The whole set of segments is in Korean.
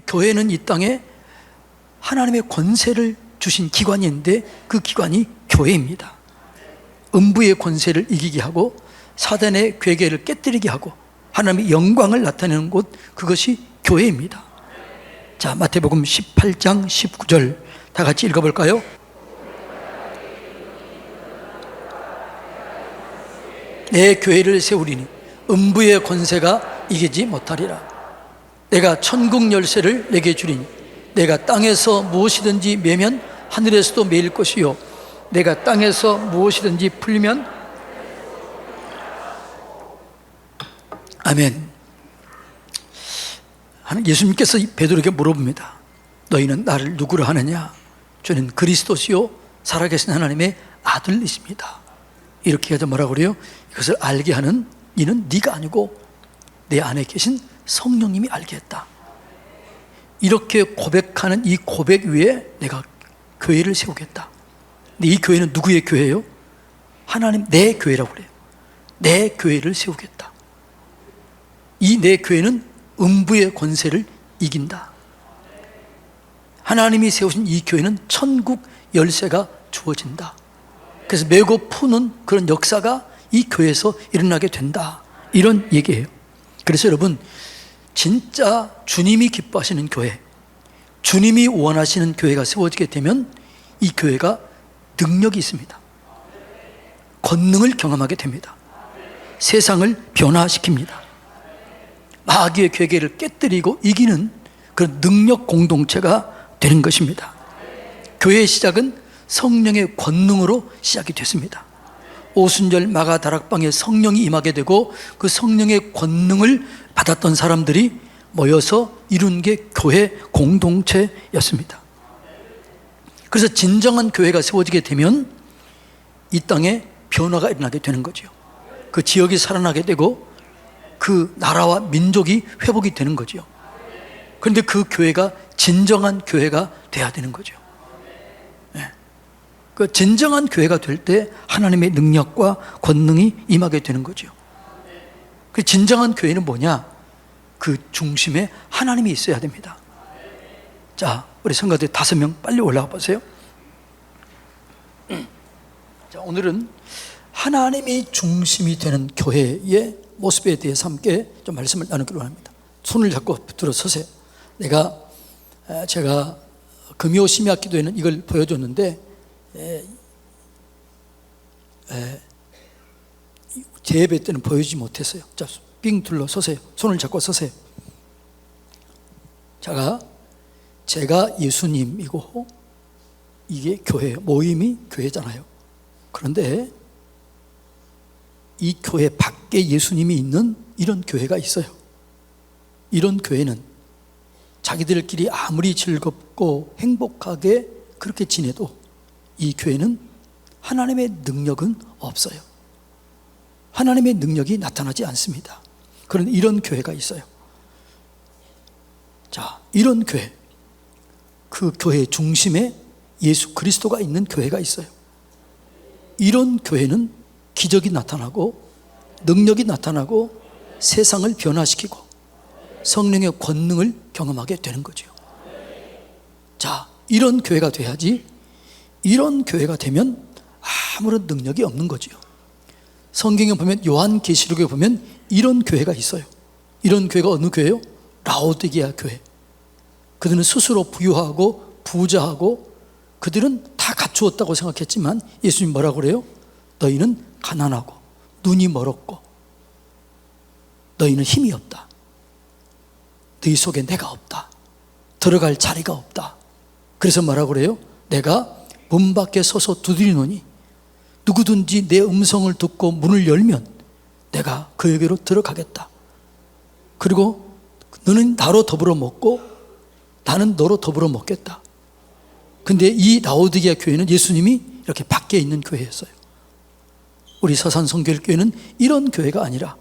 교회는 이 땅에 하나님의 권세를 주신 기관이 있는데 그 기관이 교회입니다. 음부의 권세를 이기게 하고 사단의 괴계를 깨뜨리게 하고 하나님의 영광을 나타내는 곳, 그것이 교회입니다. 자, 마태복음 18장 19절 다 같이 읽어볼까요? 내 교회를 세우리니 음부의 권세가 이기지 못하리라. 내가 천국 열쇠를 내게 주리니 내가 땅에서 무엇이든지 매면 하늘에서도 매일 것이요 내가 땅에서 무엇이든지 풀면, 아멘. 예수님께서 베드로에게 물어봅니다. 너희는 나를 누구로 하느냐? 저는 그리스도시요 살아계신 하나님의 아들이십니다. 이렇게 해서 뭐라고 그래요? 이것을 알게 하는 이는 네가 아니고 내 안에 계신 성령님이 알게 했다. 이렇게 고백하는 이 고백 위에 내가 교회를 세우겠다. 근데 이 교회는 누구의 교회예요? 하나님 내 교회라고 그래요. 내 교회를 세우겠다. 이 내 교회는 음부의 권세를 이긴다. 하나님이 세우신 이 교회는 천국 열쇠가 주어진다. 그래서 메고 푸는 그런 역사가 이 교회에서 일어나게 된다, 이런 얘기예요. 그래서 여러분, 진짜 주님이 기뻐하시는 교회, 주님이 원하시는 교회가 세워지게 되면 이 교회가 능력이 있습니다. 권능을 경험하게 됩니다. 세상을 변화시킵니다. 마귀의 괴계를 깨뜨리고 이기는 그런 능력 공동체가 되는 것입니다. 교회의 시작은 성령의 권능으로 시작이 됐습니다. 오순절 마가 다락방에 성령이 임하게 되고 그 성령의 권능을 받았던 사람들이 모여서 이룬 게 교회 공동체였습니다. 그래서 진정한 교회가 세워지게 되면 이 땅에 변화가 일어나게 되는 거죠. 그 지역이 살아나게 되고 그 나라와 민족이 회복이 되는 거죠. 그런데 그 교회가 진정한 교회가 돼야 되는 거죠. 그 진정한 교회가 될 때 하나님의 능력과 권능이 임하게 되는 거죠. 그 진정한 교회는 뭐냐? 그 중심에 하나님이 있어야 됩니다. 자, 우리 성가대 5명 빨리 올라가 보세요. 자, 오늘은 하나님이 중심이 되는 교회의 모습에 대해서 함께 좀 말씀을 나누기로 합니다. 손을 잡고 들어 서세요. 제가 금요 심야 기도에는 이걸 보여줬는데 제 예배 때는 보여주지 못했어요. 자, 빙 둘러 서세요. 손을 잡고 서세요. 제가 예수님이고 이게 교회예요. 모임이 교회잖아요. 그런데 이 교회 밖에 예수님이 있는 이런 교회가 있어요. 이런 교회는 자기들끼리 아무리 즐겁고 행복하게 그렇게 지내도 이 교회는 하나님의 능력은 없어요. 하나님의 능력이 나타나지 않습니다. 그런데 이런 교회가 있어요. 자, 이런 교회, 그 교회의 중심에 예수 그리스도가 있는 교회가 있어요. 이런 교회는 기적이 나타나고 능력이 나타나고 세상을 변화시키고 성령의 권능을 경험하게 되는 거죠. 자, 이런 교회가 돼야지. 이런 교회가 되면 아무런 능력이 없는 거죠. 성경에 보면, 요한계시록에 보면 이런 교회가 있어요. 이런 교회가 어느 교회예요? 라오디게아 교회. 그들은 스스로 부유하고 부자하고 그들은 다 갖추었다고 생각했지만 예수님 뭐라고 그래요? 너희는 가난하고 눈이 멀었고 너희는 힘이 없다. 너희 속에 내가 없다. 들어갈 자리가 없다. 그래서 뭐라고 그래요? 내가 문 밖에 서서 두드리노니 누구든지 내 음성을 듣고 문을 열면 내가 그에게로 들어가겠다. 그리고 너는 나로 더불어 먹고 나는 너로 더불어 먹겠다. 근데 이 라오디게아 교회는 예수님이 이렇게 밖에 있는 교회였어요. 우리 서산성결교회는 이런 교회가 아니라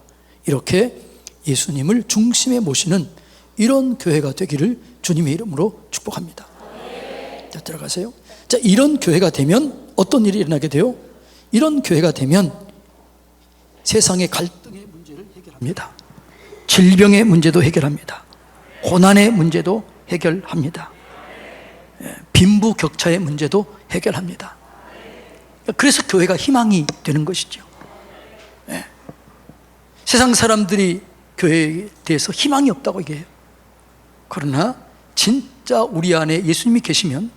이렇게 예수님을 중심에 모시는 이런 교회가 되기를 주님의 이름으로 축복합니다. 자, 들어가세요. 자, 이런 교회가 되면 어떤 일이 일어나게 돼요? 이런 교회가 되면 세상의 갈등의 문제를 해결합니다. 질병의 문제도 해결합니다. 고난의 문제도 해결합니다. 빈부격차의 문제도 해결합니다. 그래서 교회가 희망이 되는 것이죠. 세상 사람들이 교회에 대해서 희망이 없다고 얘기해요. 그러나 진짜 우리 안에 예수님이 계시면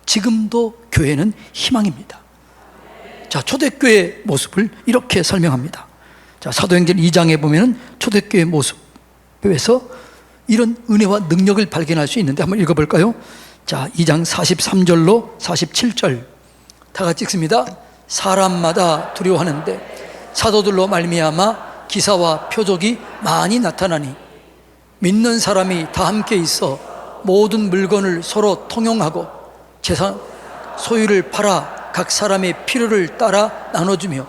지금도 교회는 희망입니다. 자, 초대교회의 모습을 이렇게 설명합니다. 자, 사도행전 2장에 보면은 초대교회의 모습에서 이런 은혜와 능력을 발견할 수 있는데 한번 읽어볼까요? 자, 2장 43절로 47절 다 같이 읽습니다. 사람마다 두려워하는데 사도들로 말미암아 기사와 표적이 많이 나타나니 믿는 사람이 다 함께 있어 모든 물건을 서로 통용하고 재산 소유를 팔아 각 사람의 필요를 따라 나눠주며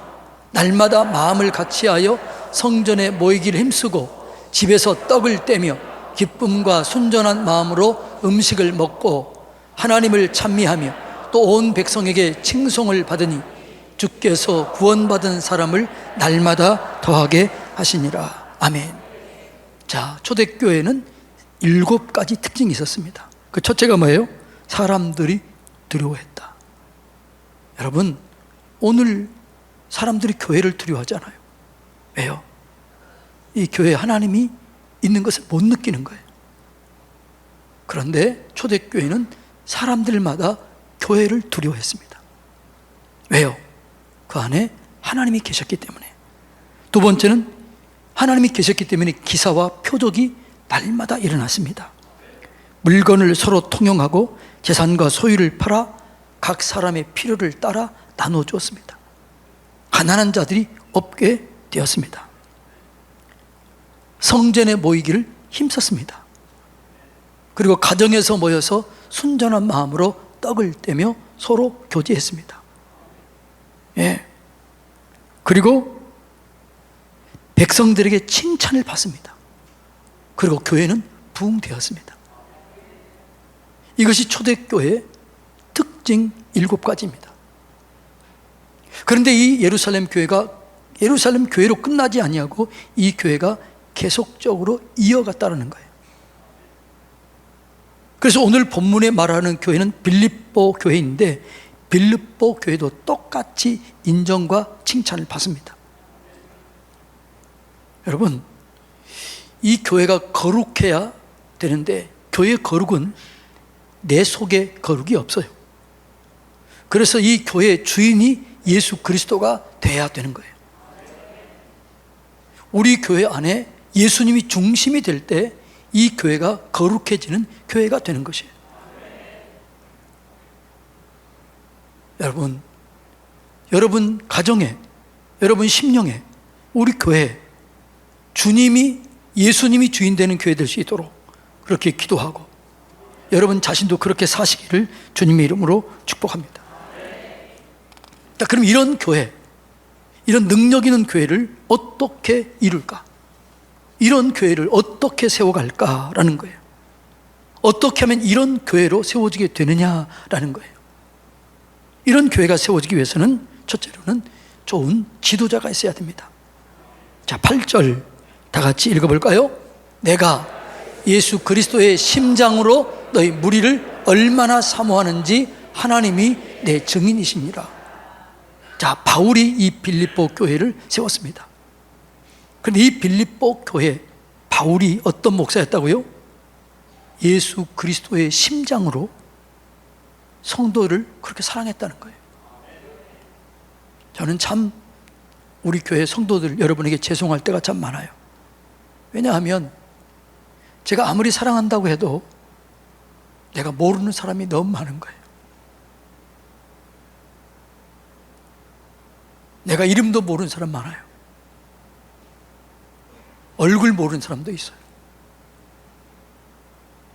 날마다 마음을 같이하여 성전에 모이기를 힘쓰고 집에서 떡을 떼며 기쁨과 순전한 마음으로 음식을 먹고 하나님을 찬미하며 또 온 백성에게 칭송을 받으니 주께서 구원받은 사람을 날마다 더하게 하시니라. 아멘. 자, 초대교회는 7가지 특징이 있었습니다. 그 첫째가 뭐예요? 사람들이 두려워했다. 여러분, 오늘 사람들이 교회를 두려워하잖아요. 왜요? 이 교회에 하나님이 있는 것을 못 느끼는 거예요. 그런데 초대교회는 사람들마다 교회를 두려워했습니다. 왜요? 그 안에 하나님이 계셨기 때문에. 두 번째는 하나님이 계셨기 때문에 기사와 표적이 날마다 일어났습니다. 물건을 서로 통용하고 재산과 소유를 팔아 각 사람의 필요를 따라 나눠주었습니다. 가난한 자들이 없게 되었습니다. 성전에 모이기를 힘썼습니다. 그리고 가정에서 모여서 순전한 마음으로 떡을 떼며 서로 교제했습니다. 그리고 백성들에게 칭찬을 받습니다. 그리고 교회는 부흥되었습니다. 이것이 초대교회의 특징 7가지입니다. 그런데 이 예루살렘 교회가 예루살렘 교회로 끝나지 아니하고 이 교회가 계속적으로 이어갔다는 거예요. 그래서 오늘 본문에 말하는 교회는 빌립보 교회인데 빌립보 교회도 똑같이 인정과 칭찬을 받습니다. 여러분, 이 교회가 거룩해야 되는데 교회의 거룩은 내 속에 거룩이 없어요. 그래서 이 교회의 주인이 예수 그리스도가 돼야 되는 거예요. 우리 교회 안에 예수님이 중심이 될 때 이 교회가 거룩해지는 교회가 되는 것이에요. 여러분 가정에, 여러분 심령에, 우리 교회에 주님이, 예수님이 주인 되는 교회 될 수 있도록 그렇게 기도하고 여러분 자신도 그렇게 사시기를 주님의 이름으로 축복합니다. 자, 그럼 이런 교회, 이런 능력 있는 교회를 어떻게 이룰까? 이런 교회를 어떻게 세워갈까라는 거예요. 어떻게 하면 이런 교회로 세워지게 되느냐라는 거예요. 이런 교회가 세워지기 위해서는 첫째로는 좋은 지도자가 있어야 됩니다. 자, 8절 다 같이 읽어볼까요? 내가 예수 그리스도의 심장으로 너희 무리를 얼마나 사모하는지 하나님이 내 증인이십니다. 자, 바울이 이 빌립보 교회를 세웠습니다. 그런데 이 빌립보 교회, 바울이 어떤 목사였다고요? 예수 그리스도의 심장으로 성도를 그렇게 사랑했다는 거예요. 저는 참 우리 교회 성도들 여러분에게 죄송할 때가 참 많아요. 왜냐하면 제가 아무리 사랑한다고 해도 내가 모르는 사람이 너무 많은 거예요. 내가 이름도 모르는 사람 많아요. 얼굴 모르는 사람도 있어요.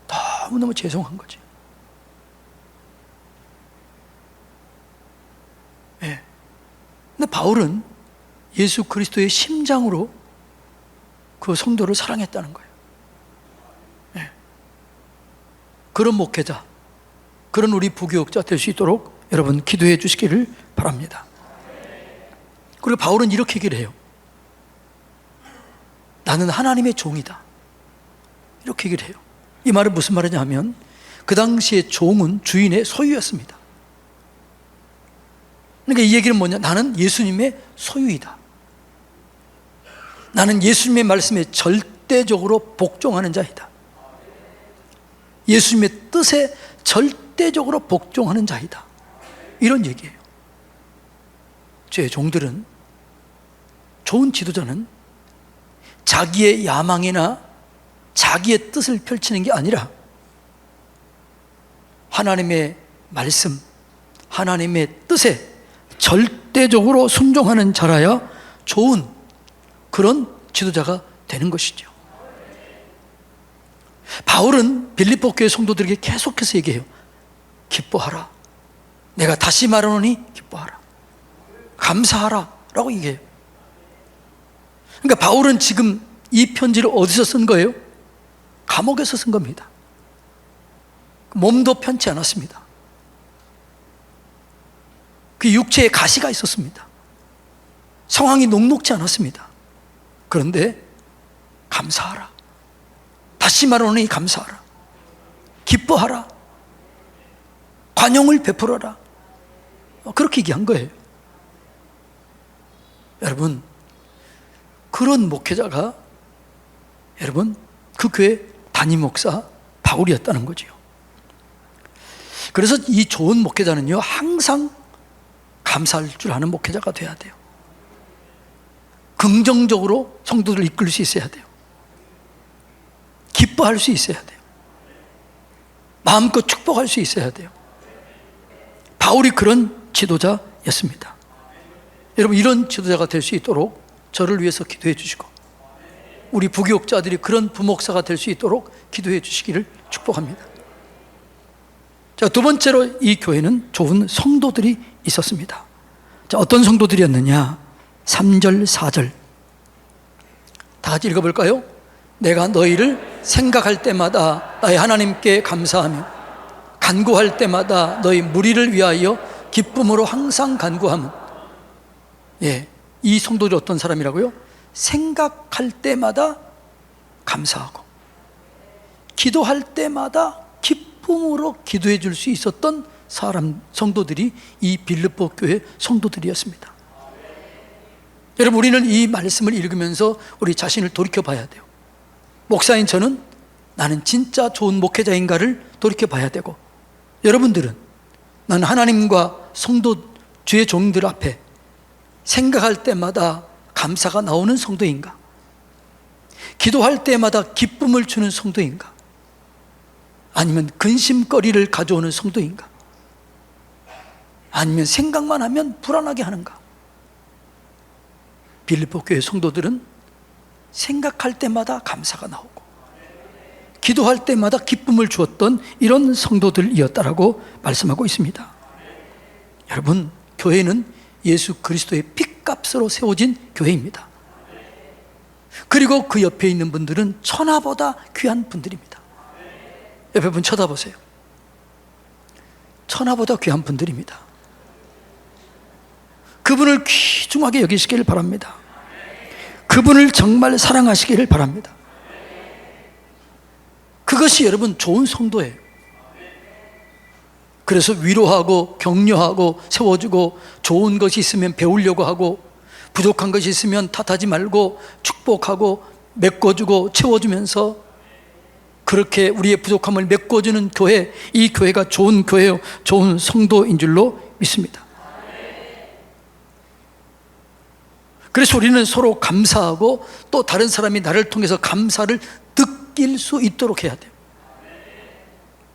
너무너무 죄송한 거지. 근데 바울은 예수 그리스도의 심장으로 그 성도를 사랑했다는 거예요. 그런 목회자, 그런 우리 부교육자 될 수 있도록 여러분 기도해 주시기를 바랍니다. 그리고 바울은 이렇게 얘기를 해요. 나는 하나님의 종이다. 이렇게 얘기를 해요. 이 말은 무슨 말이냐 하면 그 당시에 종은 주인의 소유였습니다. 그러니까 이 얘기는 뭐냐? 나는 예수님의 소유이다. 나는 예수님의 말씀에 절대적으로 복종하는 자이다. 예수님의 뜻에 절대적으로 복종하는 자이다. 이런 얘기예요. 제 종들은, 좋은 지도자는 자기의 야망이나 자기의 뜻을 펼치는 게 아니라 하나님의 말씀, 하나님의 뜻에 절대적으로 순종하는 자라야 좋은 그런 지도자가 되는 것이죠. 바울은 빌립보 교회 성도들에게 계속해서 얘기해요. 기뻐하라. 내가 다시 말하노니 기뻐하라. 감사하라 라고 얘기해요. 그러니까 바울은 지금 이 편지를 어디서 쓴 거예요? 감옥에서 쓴 겁니다. 몸도 편치 않았습니다. 그 육체에 가시가 있었습니다. 상황이 녹록지 않았습니다. 그런데 감사하라. 다시 말하노니 감사하라. 기뻐하라. 관용을 베풀어라. 그렇게 얘기한 거예요. 여러분, 그런 목회자가 여러분 그 교회 담임 목사 바울이었다는 거죠. 그래서 이 좋은 목회자는요, 항상 감사할 줄 아는 목회자가 돼야 돼요. 긍정적으로 성도들을 이끌 수 있어야 돼요. 기뻐할 수 있어야 돼요. 마음껏 축복할 수 있어야 돼요. 바울이 그런 지도자였습니다. 여러분, 이런 지도자가 될 수 있도록 저를 위해서 기도해 주시고, 우리 부교육자들이 그런 부목사가 될 수 있도록 기도해 주시기를 축복합니다. 자, 두 번째로 이 교회는 좋은 성도들이 있었습니다. 자, 어떤 성도들이었느냐? 3절, 4절 다 같이 읽어볼까요? 내가 너희를 생각할 때마다 나의 하나님께 감사하며 간구할 때마다 너희 무리를 위하여 기쁨으로 항상 간구하면. 예, 이 성도들이 어떤 사람이라고요? 생각할 때마다 감사하고 기도할 때마다 기쁨으로 기도해 줄 수 있었던 성도들이 이 빌립보 교회 성도들이었습니다. 여러분, 우리는 이 말씀을 읽으면서 우리 자신을 돌이켜 봐야 돼요. 목사인 저는 나는 진짜 좋은 목회자인가를 돌이켜 봐야 되고, 여러분들은 나는 하나님과 성도, 주의 종들 앞에 생각할 때마다 감사가 나오는 성도인가? 기도할 때마다 기쁨을 주는 성도인가? 아니면 근심거리를 가져오는 성도인가? 아니면 생각만 하면 불안하게 하는가? 빌립보 교회 성도들은 생각할 때마다 감사가 나오고 기도할 때마다 기쁨을 주었던 이런 성도들이었다라고 말씀하고 있습니다. 여러분, 교회는 예수 그리스도의 핏값으로 세워진 교회입니다. 그리고 그 옆에 있는 분들은 천하보다 귀한 분들입니다. 옆에 분 쳐다보세요. 천하보다 귀한 분들입니다. 그분을 귀중하게 여기시기를 바랍니다. 그분을 정말 사랑하시기를 바랍니다. 그것이 여러분 좋은 성도예요. 그래서 위로하고 격려하고 세워주고, 좋은 것이 있으면 배우려고 하고, 부족한 것이 있으면 탓하지 말고 축복하고 메꿔주고 채워주면서 그렇게 우리의 부족함을 메꿔주는 교회, 이 교회가 좋은 교회요, 좋은 성도인 줄로 믿습니다. 그래서 우리는 서로 감사하고 또 다른 사람이 나를 통해서 감사를 느낄 수 있도록 해야 돼요.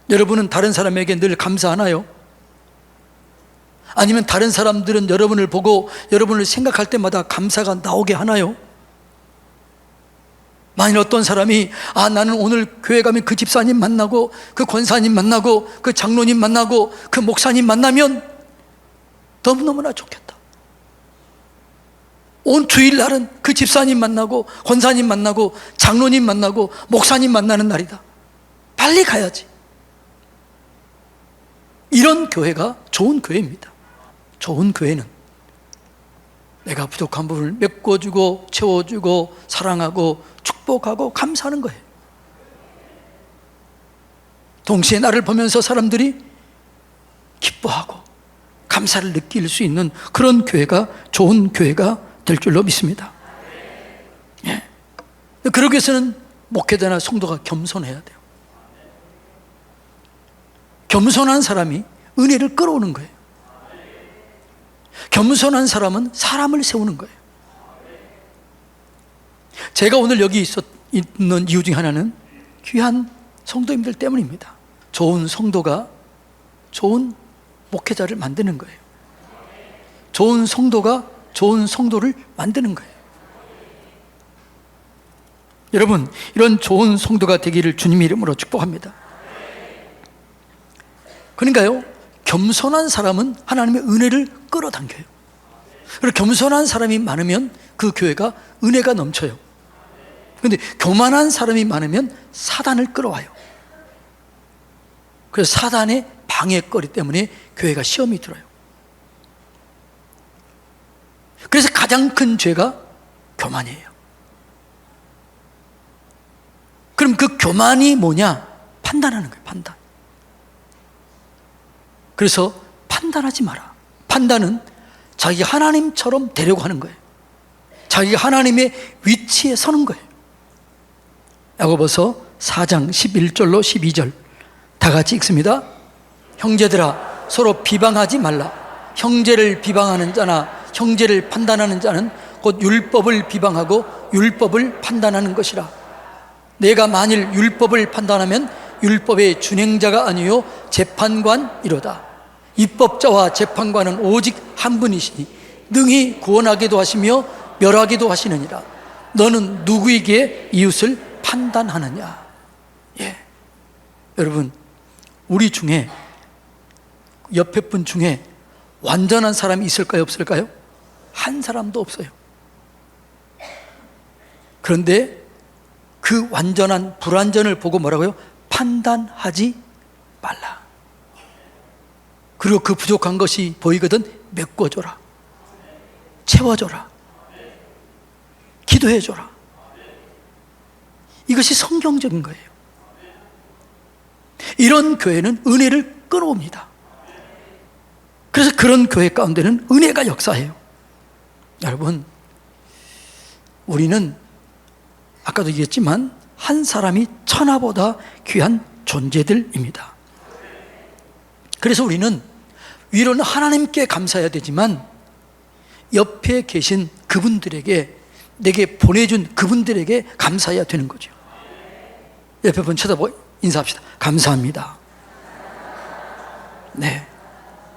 여러분은 다른 사람에게 늘 감사하나요? 아니면 다른 사람들은 여러분을 보고 여러분을 생각할 때마다 감사가 나오게 하나요? 만일 어떤 사람이 나는 오늘 교회 가면 그 집사님 만나고 그 권사님 만나고 그 장로님 만나고 그 목사님 만나면 너무너무나 좋겠다. 온 주일날은 그 집사님 만나고 권사님 만나고 장로님 만나고 목사님 만나는 날이다. 빨리 가야지. 이런 교회가 좋은 교회입니다. 좋은 교회는 내가 부족한 부분을 메꿔주고 채워주고 사랑하고 축복하고 감사하는 거예요. 동시에 나를 보면서 사람들이 기뻐하고 감사를 느낄 수 있는 그런 교회가 좋은 교회가 될 줄로 믿습니다. 예. 그러기 위해서는 목회자나 성도가 겸손해야 돼요. 겸손한 사람이 은혜를 끌어오는 거예요. 겸손한 사람은 사람을 세우는 거예요. 제가 오늘 여기 있는 이유 중 하나는 귀한 성도님들 때문입니다. 좋은 성도가 좋은 목회자를 만드는 거예요. 좋은 성도가 좋은 성도를 만드는 거예요. 여러분, 이런 좋은 성도가 되기를 주님 이름으로 축복합니다. 그러니까요, 겸손한 사람은 하나님의 은혜를 끌어당겨요. 그리고 겸손한 사람이 많으면 그 교회가 은혜가 넘쳐요. 그런데 교만한 사람이 많으면 사단을 끌어와요. 그래서 사단의 방해거리 때문에 교회가 시험이 들어요. 그래서 가장 큰 죄가 교만이에요. 그럼 그 교만이 뭐냐? 판단하는 거예요. 판단. 그래서 판단하지 마라. 판단은 자기 하나님처럼 되려고 하는 거예요. 자기가 하나님의 위치에 서는 거예요. 야고보서 4장 11절로 12절 다 같이 읽습니다. 형제들아, 서로 비방하지 말라. 형제를 비방하는 자나 형제를 판단하는 자는 곧 율법을 비방하고 율법을 판단하는 것이라. 내가 만일 율법을 판단하면 율법의 준행자가 아니요 재판관이로다. 입법자와 재판관은 오직 한 분이시니 능히 구원하기도 하시며 멸하기도 하시느니라. 너는 누구에게 이웃을 판단하느냐? 예. 여러분, 우리 중에 옆에 분 중에 완전한 사람이 있을까요? 없을까요? 한 사람도 없어요. 그런데 그 완전한 불완전을 보고 뭐라고요? 판단하지 말라. 그리고 그 부족한 것이 보이거든 메꿔줘라. 채워줘라. 기도해줘라. 이것이 성경적인 거예요. 이런 교회는 은혜를 끌어옵니다. 그래서 그런 교회 가운데는 은혜가 역사해요. 여러분, 우리는 아까도 얘기했지만 한 사람이 천하보다 귀한 존재들입니다. 그래서 우리는 위로는 하나님께 감사해야 되지만 옆에 계신 그분들에게, 내게 보내준 그분들에게 감사해야 되는 거죠. 옆에 분 쳐다보고 인사합시다. 감사합니다. 네.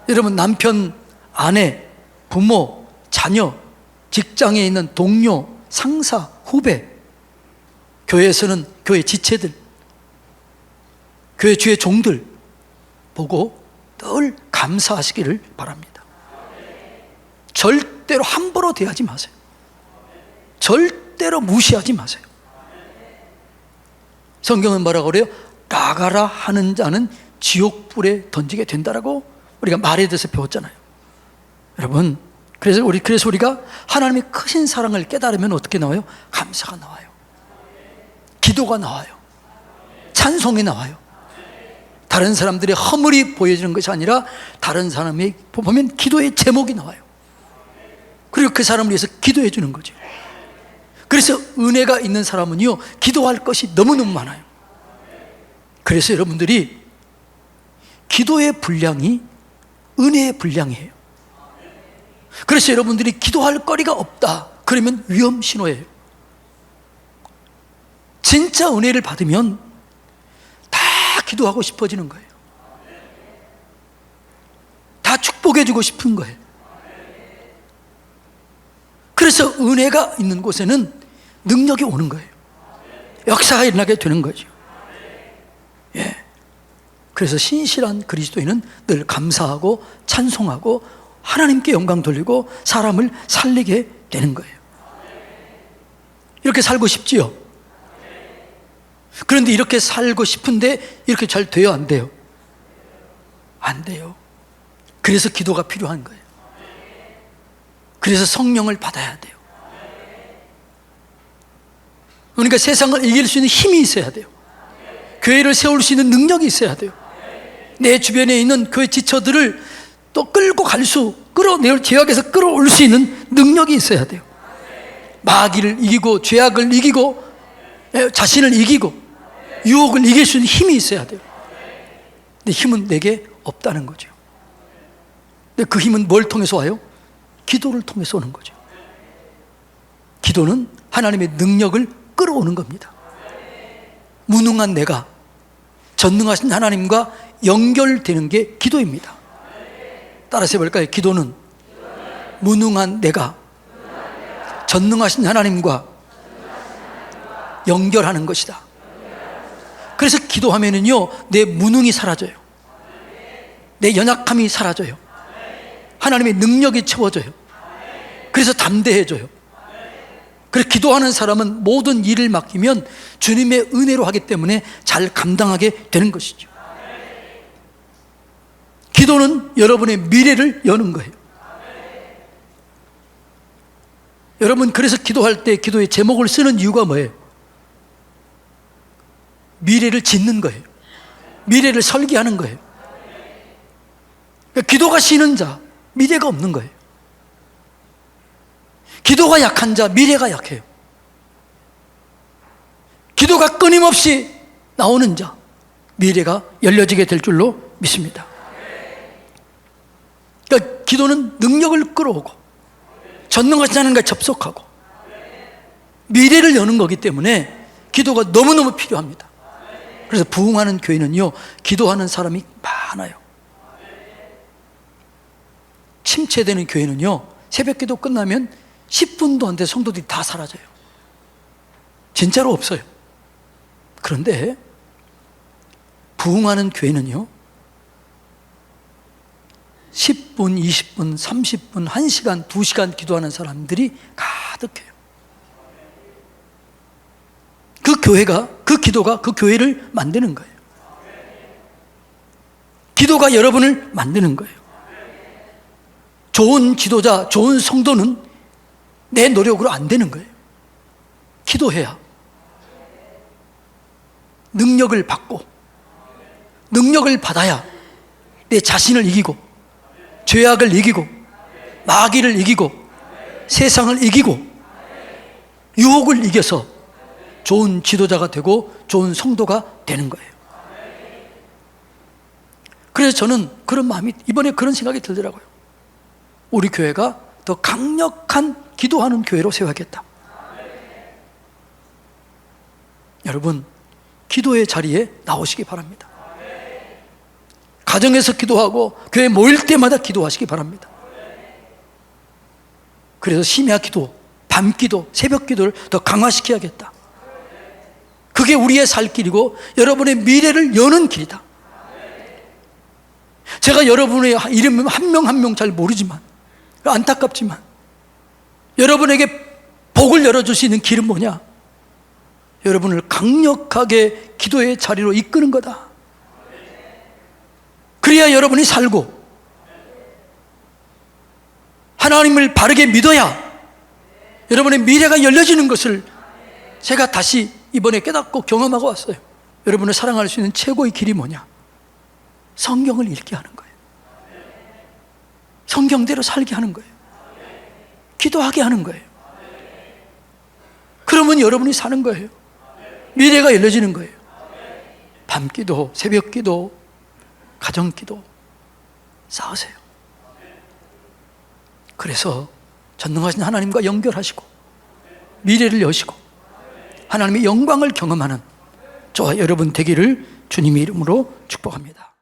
여러분, 남편, 아내, 부모, 자녀, 직장에 있는 동료, 상사, 후배, 교회에서는 교회 지체들, 교회 주의 종들 보고 늘 감사하시기를 바랍니다. 절대로 함부로 대하지 마세요. 절대로 무시하지 마세요. 성경은 뭐라고 그래요? 나가라 하는 자는 지옥불에 던지게 된다라고 우리가 말에 대해서 배웠잖아요. 여러분, 그래서 우리가 하나님의 크신 사랑을 깨달으면 어떻게 나와요? 감사가 나와요. 기도가 나와요. 찬송이 나와요. 다른 사람들의 허물이 보여지는 것이 아니라 다른 사람이 보면 기도의 제목이 나와요. 그리고 그 사람을 위해서 기도해 주는 거죠. 그래서 은혜가 있는 사람은요, 기도할 것이 너무너무 많아요. 그래서 여러분들이 기도의 분량이 은혜의 분량이에요. 그래서 여러분들이 기도할 거리가 없다, 그러면 위험 신호예요. 진짜 은혜를 받으면 다 기도하고 싶어지는 거예요. 다 축복해주고 싶은 거예요. 그래서 은혜가 있는 곳에는 능력이 오는 거예요. 역사가 일어나게 되는 거죠. 예. 그래서 신실한 그리스도인은 늘 감사하고 찬송하고 하나님께 영광 돌리고 사람을 살리게 되는 거예요. 이렇게 살고 싶지요? 그런데 이렇게 살고 싶은데 이렇게 잘 돼요, 안 돼요? 안 돼요. 그래서 기도가 필요한 거예요. 그래서 성령을 받아야 돼요. 그러니까 세상을 이길 수 있는 힘이 있어야 돼요. 교회를 세울 수 있는 능력이 있어야 돼요. 내 주변에 있는 그 지처들을 또 죄악에서 끌어올 수 있는 능력이 있어야 돼요. 마귀를 이기고 죄악을 이기고 자신을 이기고 유혹을 이길 수 있는 힘이 있어야 돼요. 근데 힘은 내게 없다는 거죠. 근데 그 힘은 뭘 통해서 와요? 기도를 통해서 오는 거죠. 기도는 하나님의 능력을 끌어오는 겁니다. 무능한 내가 전능하신 하나님과 연결되는 게 기도입니다. 따라서 해볼까요? 기도는 무능한 내가 전능하신 하나님과 연결하는 것이다. 그래서 기도하면은요, 내 무능이 사라져요. 내 연약함이 사라져요. 하나님의 능력이 채워져요. 그래서 담대해져요. 그래서 기도하는 사람은 모든 일을 맡기면 주님의 은혜로 하기 때문에 잘 감당하게 되는 것이죠. 기도는 여러분의 미래를 여는 거예요. 여러분, 그래서 기도할 때 기도의 제목을 쓰는 이유가 뭐예요? 미래를 짓는 거예요. 미래를 설계하는 거예요. 그러니까 기도가 쉬는 자, 미래가 없는 거예요. 기도가 약한 자, 미래가 약해요. 기도가 끊임없이 나오는 자, 미래가 열려지게 될 줄로 믿습니다. 그러니까 기도는 능력을 끌어오고 전능하신 하나님과 접속하고 미래를 여는 거기 때문에 기도가 너무너무 필요합니다. 그래서 부흥하는 교회는요, 기도하는 사람이 많아요. 침체되는 교회는요, 새벽 기도 끝나면 10분도 안 돼 성도들이 다 사라져요. 진짜로 없어요. 그런데 부흥하는 교회는요, 10분, 20분, 30분, 1시간, 2시간 기도하는 사람들이 가득해요. 그 교회가, 그 기도가 그 교회를 만드는 거예요. 기도가 여러분을 만드는 거예요. 좋은 지도자, 좋은 성도는 내 노력으로 안 되는 거예요. 기도해야 능력을 받고, 능력을 받아야 내 자신을 이기고 죄악을 이기고 마귀를 이기고 세상을 이기고 유혹을 이겨서 좋은 지도자가 되고 좋은 성도가 되는 거예요. 그래서 저는 그런 마음이, 이번에 그런 생각이 들더라고요. 우리 교회가 더 강력한 기도하는 교회로 세워야겠다. 여러분, 기도의 자리에 나오시기 바랍니다. 가정에서 기도하고 교회 모일 때마다 기도하시기 바랍니다. 그래서 심야 기도, 밤 기도, 새벽 기도를 더 강화시켜야겠다. 그게 우리의 살 길이고 여러분의 미래를 여는 길이다. 제가 여러분의 이름 한 명 한 명 잘 모르지만, 안타깝지만 여러분에게 복을 열어줄 수 있는 길은 뭐냐? 여러분을 강력하게 기도의 자리로 이끄는 거다. 그래야 여러분이 살고 하나님을 바르게 믿어야 여러분의 미래가 열려지는 것을 제가 다시 이번에 깨닫고 경험하고 왔어요. 여러분을 사랑할 수 있는 최고의 길이 뭐냐? 성경을 읽게 하는 거예요. 성경대로 살게 하는 거예요. 기도하게 하는 거예요. 그러면 여러분이 사는 거예요. 미래가 열려지는 거예요. 밤기도, 새벽기도, 가정기도 쌓으세요. 그래서 전능하신 하나님과 연결하시고 미래를 여시고 하나님의 영광을 경험하는 저와 여러분 되기를 주님의 이름으로 축복합니다.